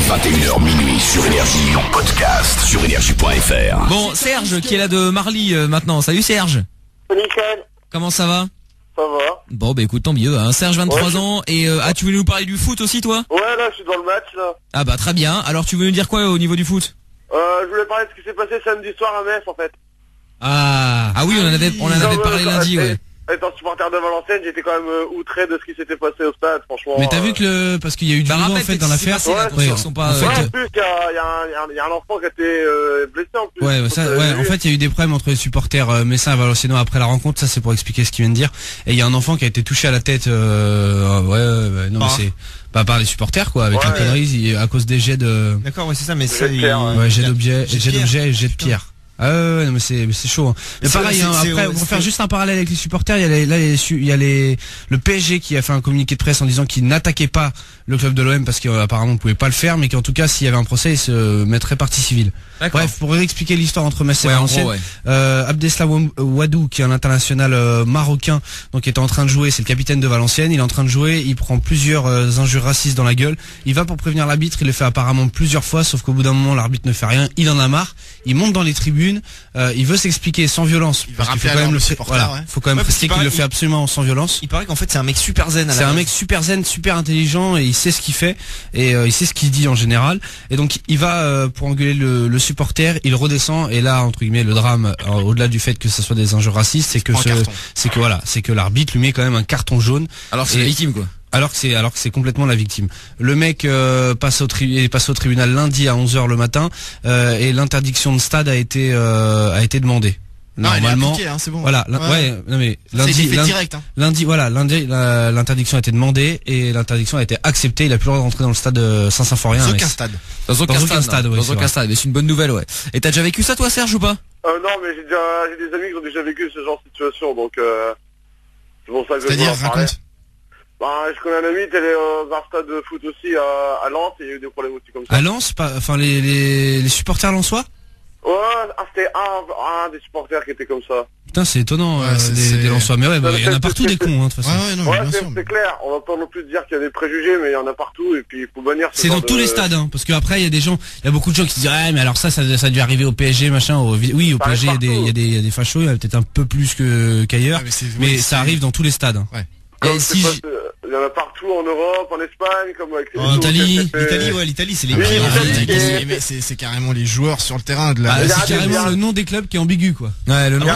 21h minuit sur Énergie, en podcast sur énergie.fr. Bon, Serge qui est là de Marly maintenant. Salut Serge. Nickel. Comment ça va? Ça va. Bon bah écoute, tant mieux, hein. Serge 23 ans et tu voulais nous parler du foot aussi toi? Ouais, là je suis dans le match là. Ah bah très bien. Alors tu veux nous dire quoi au niveau du foot? Je voulais parler de ce qui s'est passé samedi soir à Metz en fait. Ah oui, on en avait parlé lundi, ouais. Étant supporter de Valenciennes, j'étais quand même outré de ce qui s'était passé au stade, franchement. Mais t'as vu que parce qu'il y a eu du nouveau en fait dans l'affaire. En plus, il y a un enfant qui a été blessé en plus. En fait, il y a eu des problèmes entre les supporters messins et valenciennois après la rencontre. Ça, c'est pour expliquer ce qu'il vient de dire. Et il y a un enfant qui a été touché à la tête. Mais c'est pas par les supporters quoi, avec la connerie à cause des jets de. D'accord, ouais, c'est ça. Mais ça, jets d'objets et jets de pierre. Ah ouais, non mais c'est chaud. Hein. Mais pareil, après, pour faire juste un parallèle avec les supporters, il y a le PSG qui a fait un communiqué de presse en disant qu'il n'attaquait pas le club de l'OM parce qu'apparemment on pouvait pas le faire, mais qu'en tout cas s'il y avait un procès, il se mettrait partie civile. Bref, pour expliquer l'histoire entre Metz et Valenciennes, Abdeslam Ouadou, qui est un international marocain, donc est en train de jouer, c'est le capitaine de Valenciennes, il est en train de jouer, il prend plusieurs injures racistes dans la gueule, il va pour prévenir l'arbitre, il le fait apparemment plusieurs fois, sauf qu'au bout d'un moment l'arbitre ne fait rien, il en a marre, il monte dans les tribunes, il veut s'expliquer sans violence, parce qu'il faut quand même le faire, faut quand même préciser qu'il le fait absolument sans violence. Il paraît qu'en fait c'est un mec super zen. C'est un mec super zen, super intelligent, et il sait ce qu'il fait, et il sait ce qu'il dit en général, et donc il va pour engueuler le supporter, il redescend, et là entre guillemets le drame, au-delà du fait que ce soit des injures racistes, c'est que l'arbitre lui met quand même un carton jaune. Alors c'est la victime quoi. Alors que c'est complètement la victime. Le mec passe au tribunal lundi à 11h le matin, et l'interdiction de stade a été demandée. Normalement, il est appliqué, c'est bon. Voilà, lundi, l'interdiction a été demandée et l'interdiction a été acceptée. Il a plus le droit de rentrer dans le stade Saint-Symphorien. Dans aucun stade. Dans aucun stade. Mais c'est une bonne nouvelle, ouais. Et t'as déjà vécu ça, toi, Serge, ou pas? Non, mais j'ai des amis qui ont déjà vécu ce genre de situation, donc c'est pour ça que c'est-à-dire, raconte. Je connais un ami qui allait dans un stade de foot aussi à Lens, et il y a eu des problèmes aussi comme ça. À Lens, les supporters lensois? Ouais, c'était un des supporters qui était comme ça. Putain, c'est étonnant, des Lensois. Mais il y en a partout des cons, de toute façon. C'est clair. On va pas non plus dire qu'il y a des préjugés, mais il y en a partout, et puis il faut bannir. C'est dans tous les stades, parce qu'après, il y a beaucoup de gens qui se disent, mais alors ça a dû arriver au PSG, machin. Oui, au PSG, il y a des fachos, il y en a peut-être un peu plus qu'ailleurs. Mais ça arrive dans tous les stades. Il y en a partout en Europe, en Espagne, comme avec l'Italie, c'est les pires. Mais c'est carrément les joueurs sur le terrain de la. C'est carrément le nom des clubs qui est ambigu, quoi. Ouais, le nom.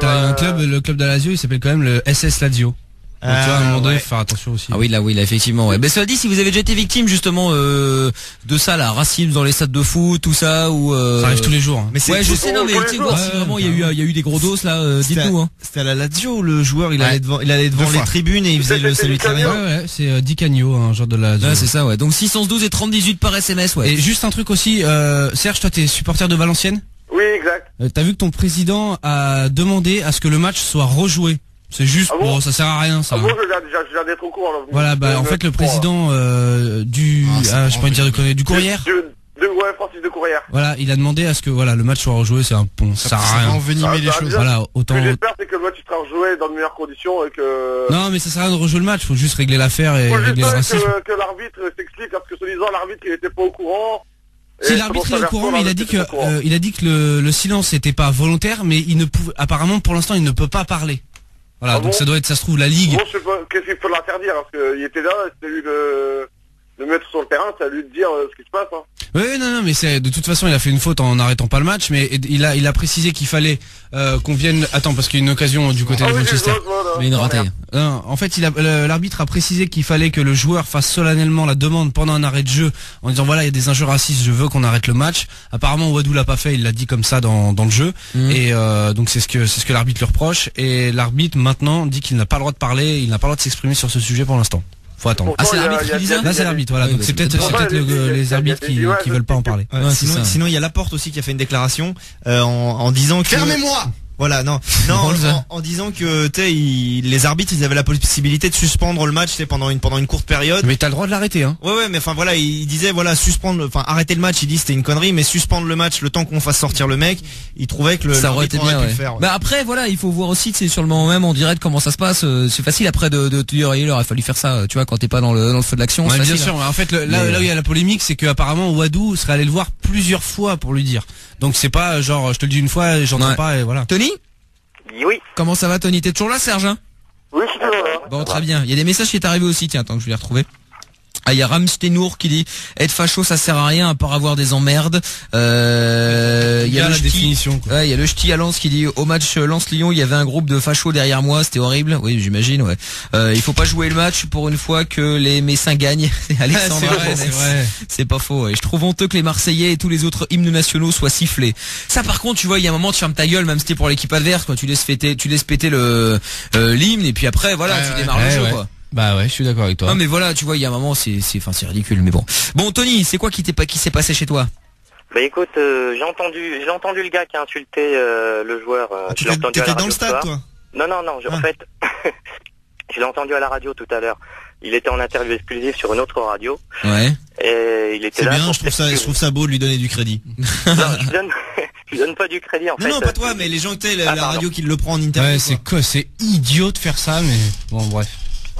T'as un club, le club de la Lazio, il s'appelle quand même le SS Lazio. Donc, tu vois, à un moment donné, il faut faire attention aussi. Ah oui, là, effectivement, ouais. Mais cela dit, si vous avez déjà été victime, justement, de ça, là, racisme dans les stades de foot, tout ça, ou ça arrive tous les jours, hein. Mais je sais, non, mais tu sais, voir si vraiment il y a eu des gros doses, là, dites-nous, hein. C'était à la Lazio où le joueur, il allait devant les tribunes et il faisait le salut de Ouais, c'est Di Canio, un genre de la Lazio. Ouais, c'est ça, ouais. Donc 612 et 3018 par SMS, ouais. Et juste un truc aussi, Serge, toi, t'es supporter de Valenciennes? Oui, exact. T'as vu que ton président a demandé à ce que le match soit rejoué? C'est juste, ça sert à rien, ça. Bon, je viens d'être au courant, là. Voilà, en fait, le président du Courrières. Francis de Courrières. Voilà, il a demandé à ce que le match soit rejoué, ça sert à rien. Ça va envenimer les choses. Voilà, autant. Ce que j'espère, c'est que le match sera rejoué dans de meilleures conditions et que. Non, mais ça sert à rien de rejouer le match, faut juste régler l'affaire et régler le racisme. Que l'arbitre s'explique, parce que soi-disant l'arbitre il était pas au courant. Si l'arbitre est au courant, mais il a dit que le silence n'était pas volontaire, mais apparemment pour l'instant il ne peut pas parler. Voilà, donc ça se trouve la Ligue. Bon, je sais pas, qu'est-ce qu'il faut l'interdire, parce qu'il était là, c'était lui le mettre sur le terrain, c'est à lui de dire ce qui se passe, hein. Oui, non, mais de toute façon, il a fait une faute en n'arrêtant pas le match, mais il a précisé qu'il fallait qu'on vienne. Attends, parce qu'il y a une occasion du côté de Manchester. Mais une ratée. En fait, l'arbitre a précisé qu'il fallait que le joueur fasse solennellement la demande pendant un arrêt de jeu en disant voilà, il y a des injures racistes, je veux qu'on arrête le match. Apparemment, Ouadou l'a pas fait, il l'a dit comme ça dans le jeu. Et donc c'est ce que l'arbitre lui reproche. Et l'arbitre maintenant dit qu'il n'a pas le droit de parler, il n'a pas le droit de s'exprimer sur ce sujet pour l'instant. Faut attendre. C'est l'arbitre qui dit ça? Là, c'est l'arbitre, voilà. Donc c'est peut-être les arbitres qui veulent pas en parler. Sinon, il y a Laporte aussi qui a fait une déclaration en disant que. Fermez-moi! Voilà, non, en disant que les arbitres ils avaient la possibilité de suspendre le match pendant une courte période. Mais t'as le droit de l'arrêter, hein. Ouais, mais enfin voilà, il disait arrêter le match, il dit c'était une connerie, mais suspendre le match le temps qu'on fasse sortir le mec, il trouvait que ça aurait été bien. Pu le faire, ouais. Bah après voilà, il faut voir aussi, c'est sur le moment même en direct comment ça se passe. C'est facile après de te dire il aurait fallu faire ça, tu vois, quand t'es pas dans le feu de l'action. Ouais, bien sûr. En fait, là où il y a la polémique, c'est que apparemment Wadou serait allé le voir plusieurs fois pour lui dire. Donc c'est pas genre je te le dis une fois, j'entends pas et voilà. Tony? Oui. Comment ça va, Tony? T'es toujours là, Serge, hein? Oui, je suis toujours là. Bon, très bien. Il y a des messages qui est arrivé aussi, tiens, attends que je vais les retrouver. Ah, il y a Ramsteinour qui dit être facho ça sert à rien à part avoir des emmerdes. Il y a la définition, quoi. Ouais, il y a le ch'ti à Lens qui dit au match Lens-Lyon, il y avait un groupe de fachos derrière moi, c'était horrible. Oui, j'imagine, ouais. Il faut pas jouer le match pour une fois que les Messins gagnent. C'est Alexandre. C'est vrai. C'est pas faux, ouais. Je trouve honteux que les Marseillais et tous les autres hymnes nationaux soient sifflés. Ça par contre, tu vois, il y a un moment tu fermes ta gueule même si t'es pour l'équipe adverse, quoi. Tu laisses péter le l'hymne et puis après voilà, tu démarres le jeu, quoi. Bah ouais, je suis d'accord avec toi. Non mais voilà, tu vois, il y a un moment c'est ridicule, mais bon. Bon Tony, c'est quoi qui s'est passé chez toi? Bah écoute, j'ai entendu le gars qui a insulté le joueur. Tu étais dans le stade, toi? Non, en fait, je l'ai entendu à la radio tout à l'heure. Il était en interview exclusive sur une autre radio. Ouais. Et il était là. C'est bien, je trouve ça beau de lui donner du crédit. Non, je donne pas du crédit en fait. Non, pas toi, mais les gens que la radio qui le prend en interview. Ouais, c'est idiot de faire ça, mais bon, bref.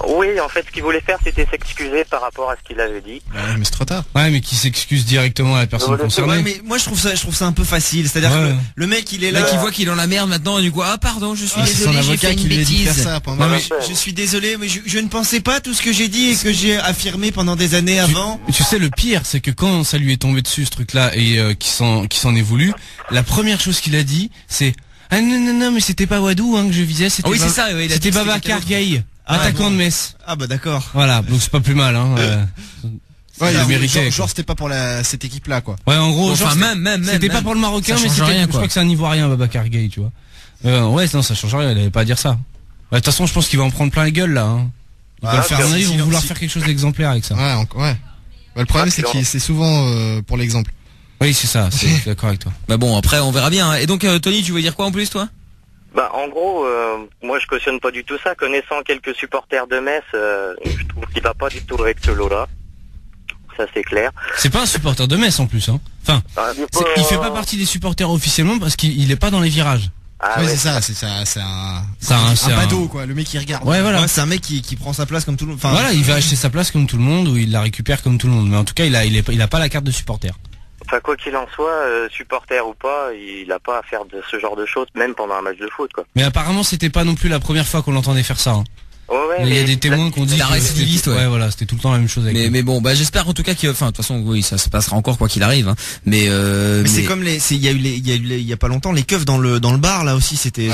Oui, en fait, ce qu'il voulait faire, c'était s'excuser par rapport à ce qu'il avait dit. Ouais, mais c'est trop tard. Ouais, mais qui s'excuse directement à la personne concernée. Ouais, mais moi je trouve ça un peu facile. C'est-à-dire que le mec il est là. Le mec il voit qu'il est dans la merde maintenant et du coup pardon, je suis désolé, j'ai fait une bêtise. Non, mais je suis désolé, mais je ne pensais pas tout ce que j'ai dit et que j'ai affirmé pendant des années avant. Tu sais, le pire, c'est que quand ça lui est tombé dessus ce truc-là et qui s'en est voulu, la première chose qu'il a dit, c'est ah non, mais c'était pas Wadou que je visais, c'était c'est ça, ouais, c'était Babacar Gaye. Attaquant de Metz. Ah bah d'accord. Voilà, donc c'est pas plus mal, hein. Ouais, il méritait. Genre c'était pas pour cette équipe-là, quoi. Ouais, en gros, enfin, même. C'était pas pour le Marocain, mais c'était, rien, je crois que c'est un Ivoirien, Babacar Gaye, tu vois. Ouais, non, ça change rien, il avait pas à dire ça. De toute façon, je pense qu'il va en prendre plein la gueule, là, hein. Ils vont vouloir faire quelque chose d'exemplaire avec ça. Ouais. Bah, le problème, c'est que c'est souvent, pour l'exemple. Oui, c'est ça, je suis d'accord avec toi. Bah bon, après, on verra bien, hein. Et donc, Tony, tu veux dire quoi en plus, toi? Bah en gros, moi je cautionne pas du tout ça. Connaissant quelques supporters de Metz, je trouve qu'il va pas du tout avec ce lot-là. Ça c'est clair. C'est pas un supporter de Metz en plus, hein. Enfin, il fait pas partie des supporters officiellement parce qu'il est pas dans les virages. Ah ouais, c'est un badaud, quoi. Le mec qui regarde. Ouais, voilà. Ouais, c'est un mec qui prend sa place comme tout le monde. Enfin, voilà, il va acheter sa place comme tout le monde ou il la récupère comme tout le monde. Mais en tout cas, il a pas la carte de supporter. Enfin, quoi qu'il en soit, supporter ou pas, il a pas à faire de ce genre de choses, même pendant un match de foot, quoi. Mais apparemment, c'était pas non plus la première fois qu'on l'entendait faire ça, hein. Ouais, il y a des témoins qui ont dit la récidiviste, ouais, voilà, c'était tout le temps la même chose avec mais bon, bah j'espère en tout cas de toute façon oui, ça se passera encore quoi qu'il arrive, hein. Mais c'est comme il y a pas longtemps les keufs dans le bar là aussi, c'était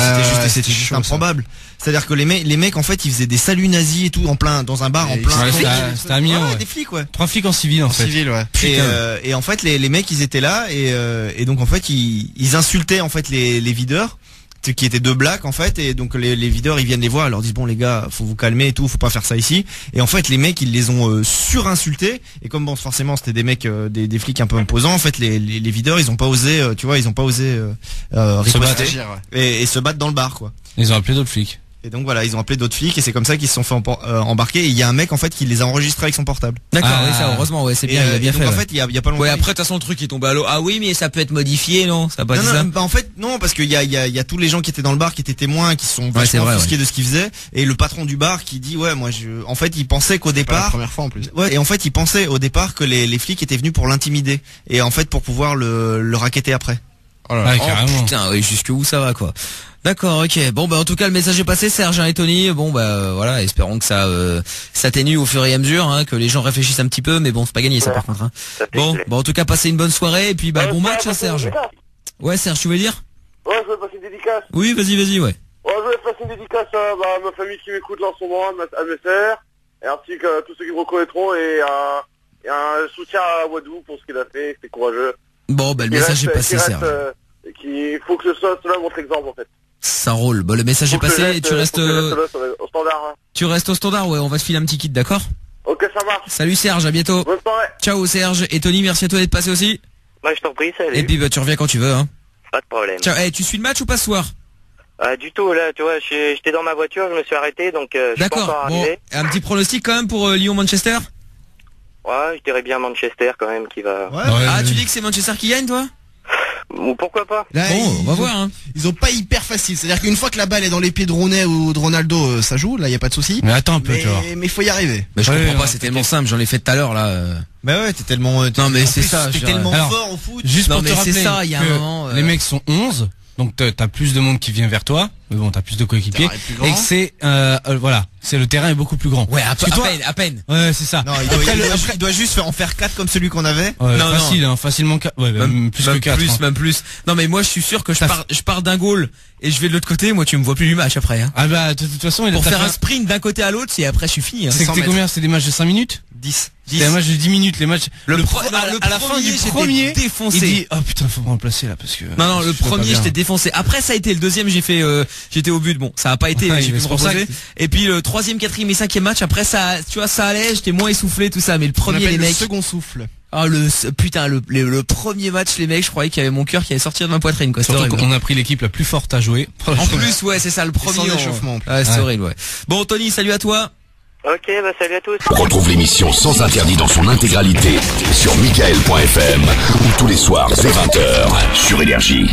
juste improbable. C'est-à-dire que les mecs en fait, ils faisaient des saluts nazis et tout dans un bar en plein. C'était un million. Des flics, ouais. 3 flics en civil en fait. Civil, ouais. Et en fait les mecs ils étaient là et donc en fait ils insultaient en fait les videurs qui étaient deux blacks en fait, et donc les videurs ils viennent les voir, ils leur disent bon les gars faut vous calmer et tout, faut pas faire ça ici, et en fait les mecs ils les ont surinsultés, et comme bon forcément c'était des mecs des flics un peu imposants, en fait les videurs ils ont pas osé riposter et se battre dans le bar, quoi. Ils ont appelé d'autres flics. Et donc voilà, ils ont appelé d'autres flics et c'est comme ça qu'ils se sont fait embarquer. Et il y a un mec en fait qui les a enregistrés avec son portable. D'accord, oui, ça heureusement, ouais, c'est bien, il a bien fait. En fait, il y a pas longtemps. Ouais, après de toute façon le truc est tombé à l'eau. Ah oui, mais ça peut être modifié, non? Ça a pas dit ça. Bah en fait non, parce qu'il y a tous les gens qui étaient dans le bar qui étaient témoins, qui sont vachement offusqués de ce qu'ils faisaient, et le patron du bar qui dit ouais, moi en fait, il pensait qu'au départ, la première fois en plus. Ouais, et en fait, il pensait au départ que les flics étaient venus pour l'intimider et en fait pour pouvoir le racketter après. Oh là là, carrément. Putain, oui, jusqu'où ça va, quoi. D'accord, ok. Bon, bah en tout cas le message est passé, Serge et Tony. Bon, bah voilà, espérons que ça s'atténue au fur et à mesure, hein, que les gens réfléchissent un petit peu, mais bon, c'est pas gagné ça par contre, hein. Bon, bah en tout cas passez une bonne soirée et puis bah bon match, hein, Serge. Ouais, Serge, tu veux dire? Ouais, je vais passer une dédicace. Oui, vas-y, ouais. Ouais, je vais passer une dédicace à ma famille qui m'écoute là en ce moment, à mes sœurs, et ainsi que tous ceux qui me reconnaîtront, et un soutien à Wadou pour ce qu'il a fait, c'est courageux. Bon, bah le message est passé, Serge. Il faut que ce soit cela votre exemple en fait. Ça roule. Bon, le message est passé. Tu restes au standard. Hein. Tu restes au standard, ouais. On va te filer un petit kit, d'accord? Ok, ça marche. Salut Serge, à bientôt. Bonne soirée. Ciao Serge. Et Tony, merci à toi d'être passé aussi. Bah je t'en prie, salut. Et puis bah tu reviens quand tu veux, hein. Pas de problème. Ciao. Tu suis le match ou pas ce soir? Du tout, là, tu vois, j'étais dans ma voiture, je me suis arrêté, donc je suis pas encore D'accord. Bon, arrivé. un petit pronostic quand même pour Lyon-Manchester. Ouais, je dirais bien Manchester quand même qui va... Ah, tu dis que c'est Manchester qui gagne, toi? Ou pourquoi pas? Là, Bon, on va voir, hein. Ils ont pas hyper facile. C'est-à-dire qu'une fois que la balle est dans les pieds de Rooney ou de Ronaldo, ça joue. Là, y a pas de souci. Mais attends un peu, tu vois. Mais faut y arriver. Mais je Ouais, comprends pas, non, c'est tellement simple, j'en ai fait tout à l'heure, là. Bah ouais, t'es tellement. Non, mais en c'est plus, ça, T'es je tellement dirais. Alors, fort au foot. Juste Non, pour te mais c'est rappeler ça, il y a un que moment, les mecs sont 11, donc t'as plus de monde qui vient vers toi, mais bon, t'as plus de coéquipiers, Terrain est plus grand. et que c'est, voilà, c'est le terrain est beaucoup plus grand. Ouais, Parce que toi- à peine. Ouais, c'est ça. Non, il doit juste en faire 4 comme celui qu'on avait. Ouais, Non, facile, hein, facilement, ouais, même plus que 4. Même plus. Non, mais moi, je suis sûr que je pars d'un goal et je vais de l'autre côté, moi, tu me vois plus du match après, hein. Ah bah, de toute façon, Pour faire un sprint d'un côté à l'autre, et après, je suis fini, hein. C'est 100 que t'es combien? C'est des matchs de 5 minutes? 10. C'était un match de 10 minutes, les matchs. À la fin fin du du premier, défoncé. il dit, oh putain, faut me remplacer là, parce que. Non, le je fais pas premier, bien. j'étais défoncé. Après, ça a été le deuxième, j'étais au but. Bon, ça a pas été, Ouais, j'ai pu me c'est pour ça reposer. Et puis le troisième, quatrième et cinquième match, après ça, tu vois, ça allait, j'étais moins essoufflé, tout ça. Mais le On premier, appelle les le mecs. second souffle. Ah, le premier match, les mecs, je croyais qu'il y avait mon cœur qui allait sortir de ma poitrine, quoi. C'était Surtout horrible. qu'on a pris l'équipe la plus forte à jouer. En plus, ouais, c'est ça, le premier. sans échauffement. Ouais, c'est Ouais. horrible, ouais. Bon, Tony, salut à toi. Ok, bah salut à tous. Retrouve l'émission Sans Interdit dans son intégralité sur Michael.fm ou tous les soirs dès 20h sur Énergie.